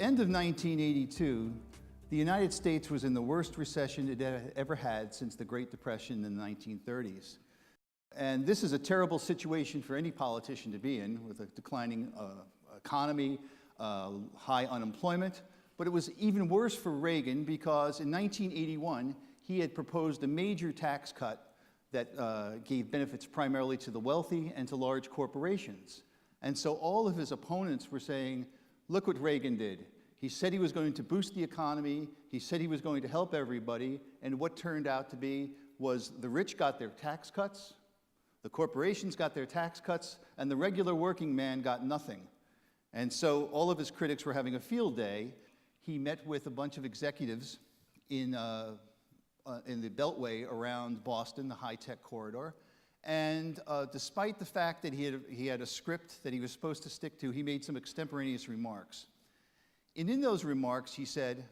end of 1982, the United States was in the worst recession it had ever had since the Great Depression in the 1930s. And this is a terrible situation for any politician to be in, with a declining economy, high unemployment. But it was even worse for Reagan because in 1981, he had proposed a major tax cut that gave benefits primarily to the wealthy and to large corporations. And so all of his opponents were saying, look what Reagan did. He said he was going to boost the economy, he said he was going to help everybody, and what turned out to be was the rich got their tax cuts, the corporations got their tax cuts, and the regular working man got nothing. And so all of his critics were having a field day. He met with a bunch of executives in the Beltway around Boston, the high-tech corridor. And despite the fact that he had a script that he was supposed to stick to, he made some extemporaneous remarks. And in those remarks, he said,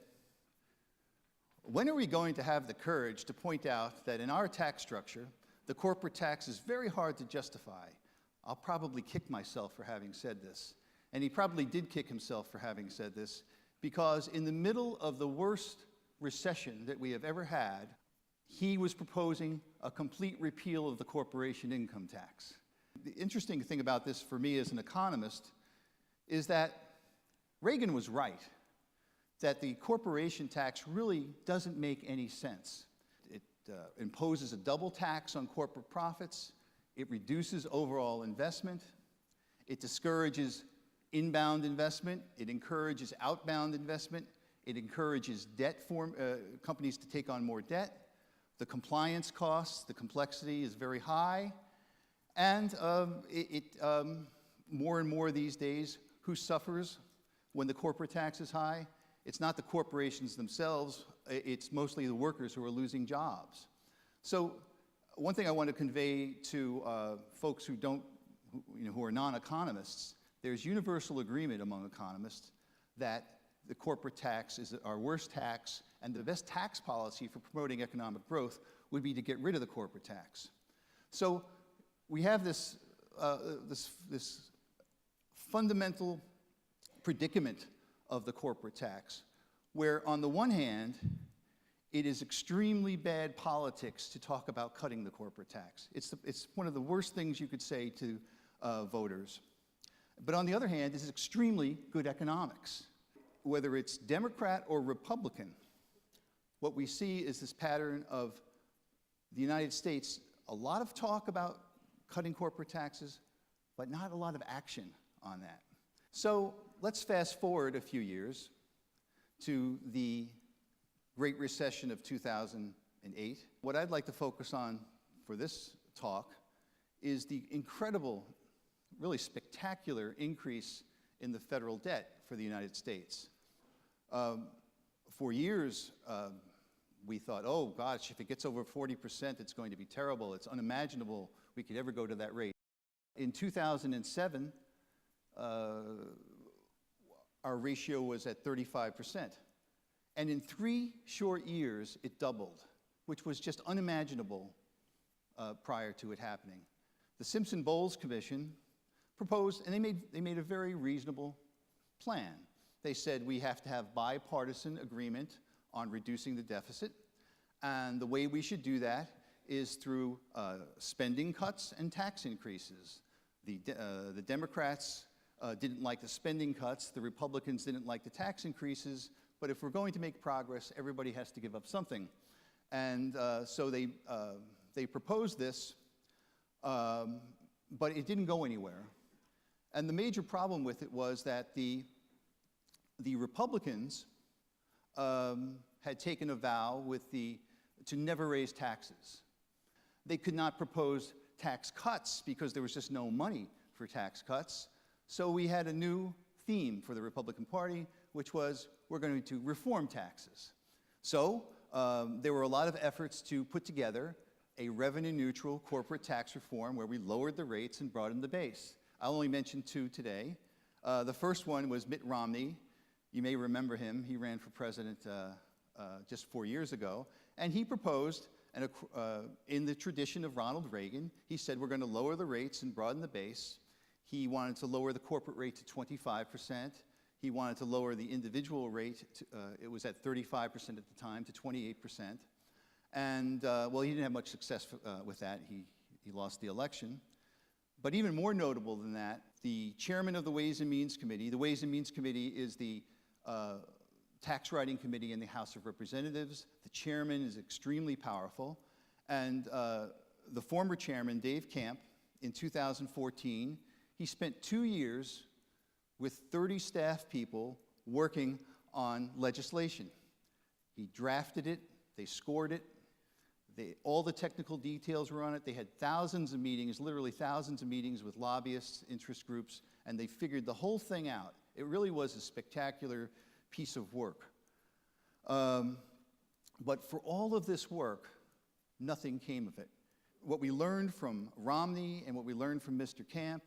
when are we going to have the courage to point out that in our tax structure, the corporate tax is very hard to justify? I'll probably kick myself for having said this. And he probably did kick himself for having said this, because in the middle of the worst recession that we have ever had, he was proposing a complete repeal of the corporation income tax. The interesting thing about this for me as an economist is that Reagan was right, that the corporation tax really doesn't make any sense. It imposes a double tax on corporate profits, it reduces overall investment, it discourages inbound investment, it encourages outbound investment, it encourages companies to take on more debt, the compliance costs, the complexity is very high, and more and more these days, who suffers when the corporate tax is high? It's not the corporations themselves, it's mostly the workers who are losing jobs. So one thing I want to convey to folks who are non-economists, there's universal agreement among economists that the corporate tax is our worst tax, and the best tax policy for promoting economic growth would be to get rid of the corporate tax. So we have this fundamental predicament of the corporate tax, where on the one hand, it is extremely bad politics to talk about cutting the corporate tax. It's one of the worst things you could say to voters. But on the other hand, it's extremely good economics. Whether it's Democrat or Republican, what we see is this pattern of the United States, a lot of talk about cutting corporate taxes, but not a lot of action on that. So let's fast forward a few years to the Great Recession of 2008. What I'd like to focus on for this talk is the incredible, really spectacular increase in the federal debt for the United States. For years, we thought, oh gosh, if it gets over 40%, it's going to be terrible. It's unimaginable we could ever go to that rate. In 2007, our ratio was at 35%. And in 3 short years, it doubled, which was just unimaginable prior to it happening. The Simpson-Bowles Commission proposed, and they made a very reasonable plan. They said we have to have bipartisan agreement on reducing the deficit, and the way we should do that is through spending cuts and tax increases. The Democrats didn't like the spending cuts, the Republicans didn't like the tax increases, but if we're going to make progress, everybody has to give up something. And so they proposed this, but it didn't go anywhere. And the major problem with it was that the Republicans had taken a vow to never raise taxes. They could not propose tax cuts because there was just no money for tax cuts. So we had a new theme for the Republican Party, which was we're going to reform taxes. So there were a lot of efforts to put together a revenue-neutral corporate tax reform where we lowered the rates and broadened the base. I'll only mention 2 today. The first one was Mitt Romney. You may remember him. He ran for president just 4 years ago. And he proposed, in the tradition of Ronald Reagan, he said we're going to lower the rates and broaden the base. He wanted to lower the corporate rate to 25%. He wanted to lower the individual rate. It was at 35% at the time to 28%. And, well, he didn't have much success with that. He lost the election. But even more notable than that, the chairman of the Ways and Means Committee, the Ways and Means Committee is the tax writing committee in the House of Representatives. The chairman is extremely powerful. And the former chairman, Dave Camp, in 2014, he spent 2 years with 30 staff people working on legislation. He drafted it, they scored it, all the technical details were on it. They had thousands of meetings, literally thousands of meetings with lobbyists, interest groups, and they figured the whole thing out. It really was a spectacular piece of work. But for all of this work, nothing came of it. What we learned from Romney and what we learned from Mr. Camp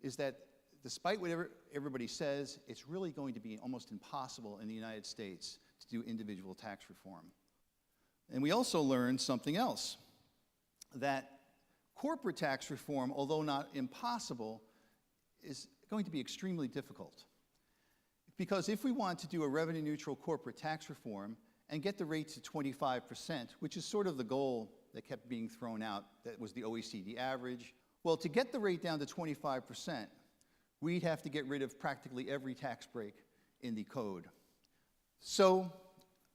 is that despite what everybody says, it's really going to be almost impossible in the United States to do individual tax reform. And we also learned something else, that corporate tax reform, although not impossible, is going to be extremely difficult. Because if we want to do a revenue-neutral corporate tax reform and get the rate to 25%, which is sort of the goal that kept being thrown out, that was the OECD average, well, to get the rate down to 25%, we'd have to get rid of practically every tax break in the code. So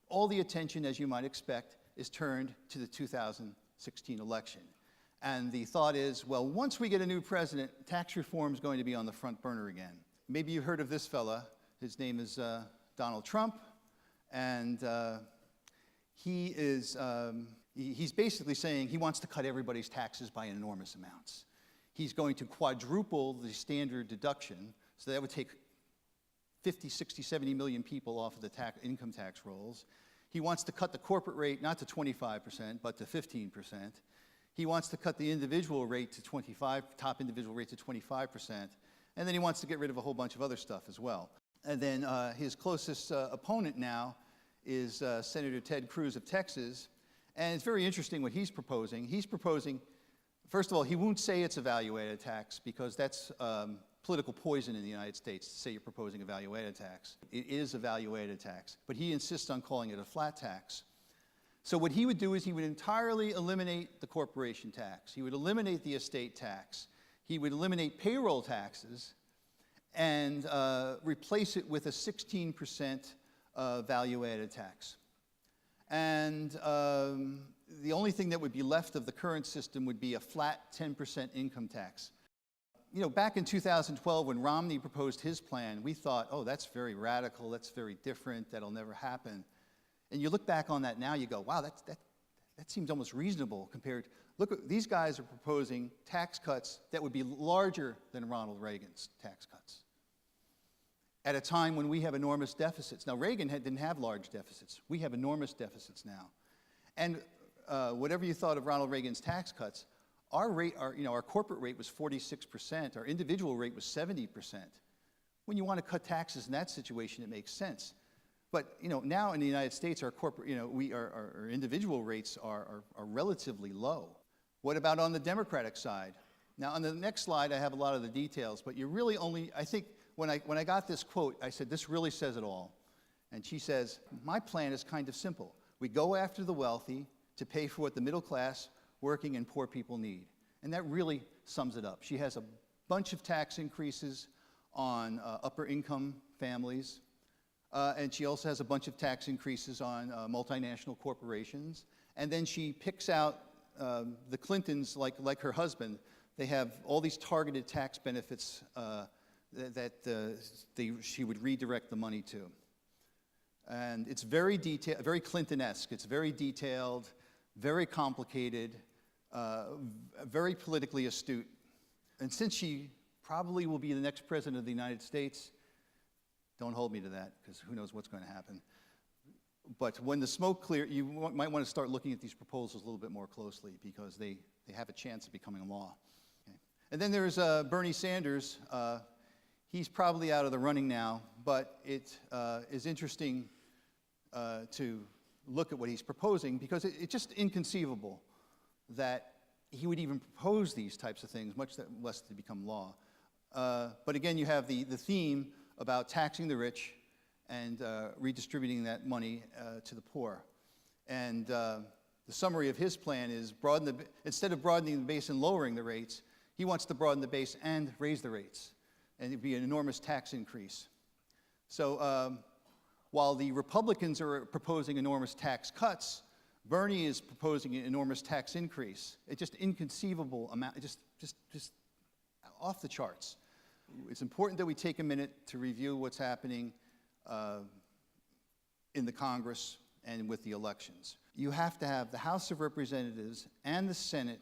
all the attention, as you might expect, is turned to the 2016 election. And the thought is, well, once we get a new president, tax reform is going to be on the front burner again. Maybe you've heard of this fella. His name is Donald Trump. And he's basically saying he wants to cut everybody's taxes by enormous amounts. He's going to quadruple the standard deduction, so that would take 50, 60, 70 million people off of the income tax rolls. He wants to cut the corporate rate not to 25%, but to 15%. He wants to cut the individual rate to top individual rate to 25%. And then he wants to get rid of a whole bunch of other stuff as well. And then his closest opponent now is Senator Ted Cruz of Texas. And it's very interesting what he's proposing. He's proposing, first of all, he won't say it's a value-added tax because that's political poison in the United States to say you're proposing a value-added tax. It is a value-added tax, but he insists on calling it a flat tax. So what he would do is he would entirely eliminate the corporation tax. He would eliminate the estate tax. He would eliminate payroll taxes and replace it with a 16% value-added tax. And the only thing that would be left of the current system would be a flat 10% income tax. You know, back in 2012, when Romney proposed his plan, we thought, oh, that's very radical, that's very different, that'll never happen. And you look back on that now, you go, wow, that seems almost reasonable compared. Look, these guys are proposing tax cuts that would be larger than Ronald Reagan's tax cuts at a time when we have enormous deficits. Now, Reagan didn't have large deficits. We have enormous deficits now. And whatever you thought of Ronald Reagan's tax cuts, our corporate rate was 46%. Our individual rate was 70%. When you want to cut taxes in that situation, it makes sense. But now in the United States, our corporate, our individual rates are relatively low. What about on the Democratic side? Now, on the next slide, I have a lot of the details, but you really only, I think, when I got this quote, I said, this really says it all. And she says, my plan is kind of simple. We go after the wealthy to pay for what the middle class, working, and poor people need. And that really sums it up. She has a bunch of tax increases on upper income families. And she also has a bunch of tax increases on multinational corporations. And then she picks out the Clintons, like her husband. They have all these targeted tax benefits she would redirect the money to. And it's very detailed, very Clinton-esque. It's very detailed, very complicated, very politically astute. And since she probably will be the next president of the United States, don't hold me to that, because who knows what's going to happen. But when the smoke clears, you might want to start looking at these proposals a little bit more closely, because they have a chance of becoming law. Okay. And then there's Bernie Sanders. He's probably out of the running now, but it is interesting to look at what he's proposing, because it's just inconceivable that he would even propose these types of things, much less to become law. But again, you have the theme about taxing the rich and redistributing that money to the poor. And the summary of his plan is instead of broadening the base and lowering the rates, he wants to broaden the base and raise the rates. And it'd be an enormous tax increase. So while the Republicans are proposing enormous tax cuts, Bernie is proposing an enormous tax increase. It's just inconceivable amount, just off the charts. It's important that we take a minute to review what's happening in the Congress and with the elections. You have to have the House of Representatives and the Senate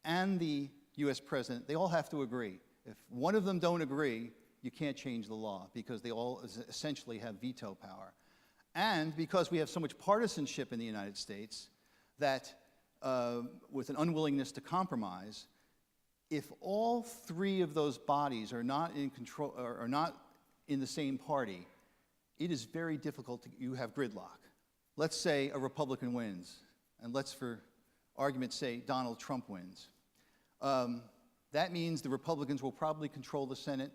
and the US President, they all have to agree. If one of them don't agree, you can't change the law because they all essentially have veto power. And because we have so much partisanship in the United States that with an unwillingness to compromise, if all three of those bodies are not in control, or are not in the same party, it is very difficult you have gridlock. Let's say a Republican wins, and let's, for argument's sake, Donald Trump wins. That means the Republicans will probably control the Senate,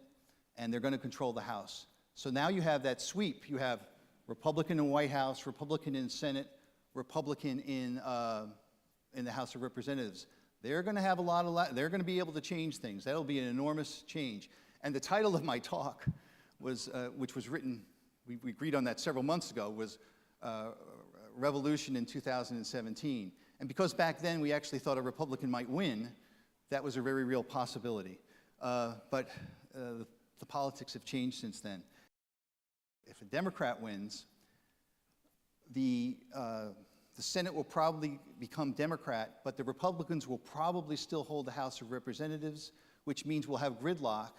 and they're going to control the House. So now you have that sweep. You have Republican in White House, Republican in Senate, Republican in the House of Representatives. They're going to have they're going to be able to change things. That'll be an enormous change. And the title of my talk was, which was written, we agreed on that several months ago, was Revolution in 2017. And because back then we actually thought a Republican might win, that was a very real possibility. But the politics have changed since then. If a Democrat wins, the Senate will probably become Democrat, but the Republicans will probably still hold the House of Representatives, which means we'll have gridlock,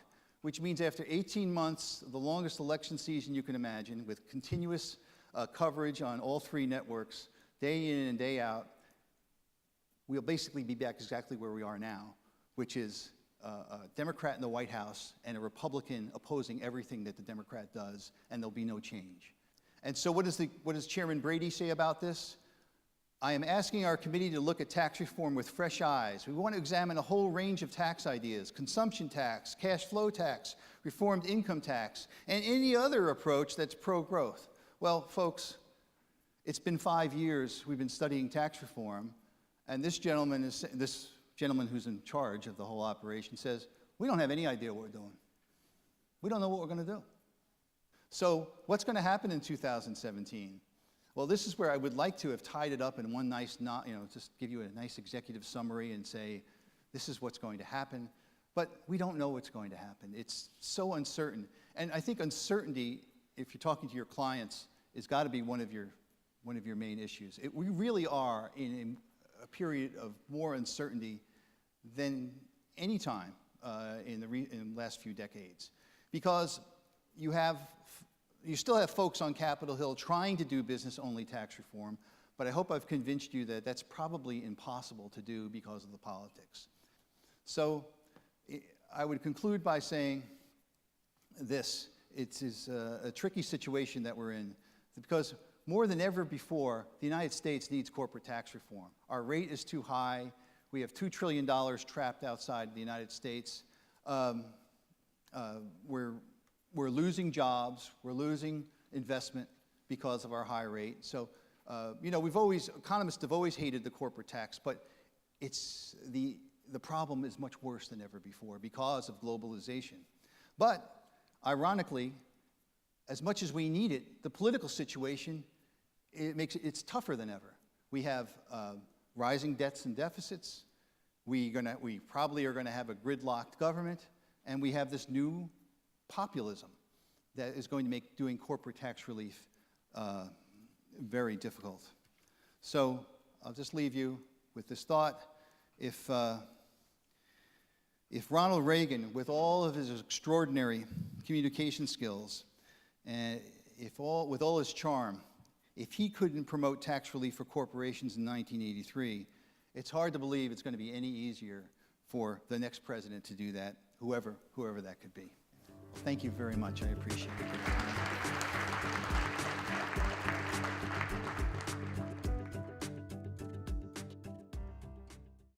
which means after 18 months, the longest election season you can imagine, with continuous coverage on all three networks, day in and day out, we'll basically be back exactly where we are now, which is a Democrat in the White House and a Republican opposing everything that the Democrat does, and there'll be no change. And so what does Chairman Brady say about this? I am asking our committee to look at tax reform with fresh eyes. We want to examine a whole range of tax ideas: consumption tax, cash flow tax, reformed income tax, and any other approach that's pro-growth. Well, folks, it's been 5 years we've been studying tax reform, and this gentleman who's in charge of the whole operation says, we don't have any idea what we're doing. We don't know what we're going to do. So what's going to happen in 2017? Well, this is where I would like to have tied it up in one nice, just give you a nice executive summary and say, this is what's going to happen. But we don't know what's going to happen. It's so uncertain. And I think uncertainty, if you're talking to your clients, has got to be one of your main issues. We really are in a period of more uncertainty than any time in the last few decades, because you still have folks on Capitol Hill trying to do business-only tax reform, but I hope I've convinced you that that's probably impossible to do because of the politics. So I would conclude by saying this: it is a tricky situation that we're in, because more than ever before, the United States needs corporate tax reform. Our rate is too high. We have $2 trillion trapped outside the United States. We're losing jobs. We're losing investment because of our high rate. So, economists have always hated the corporate tax, but the problem is much worse than ever before because of globalization. But, ironically, as much as we need it, the political situation, it's tougher than ever. We have rising debts and deficits. We probably are going to have a gridlocked government, and we have this new populism that is going to make doing corporate tax relief very difficult. So I'll just leave you with this thought: if Ronald Reagan, with all of his extraordinary communication skills, and with all his charm, if he couldn't promote tax relief for corporations in 1983, it's hard to believe it's going to be any easier for the next president to do that, whoever that could be. Thank you very much. I appreciate it.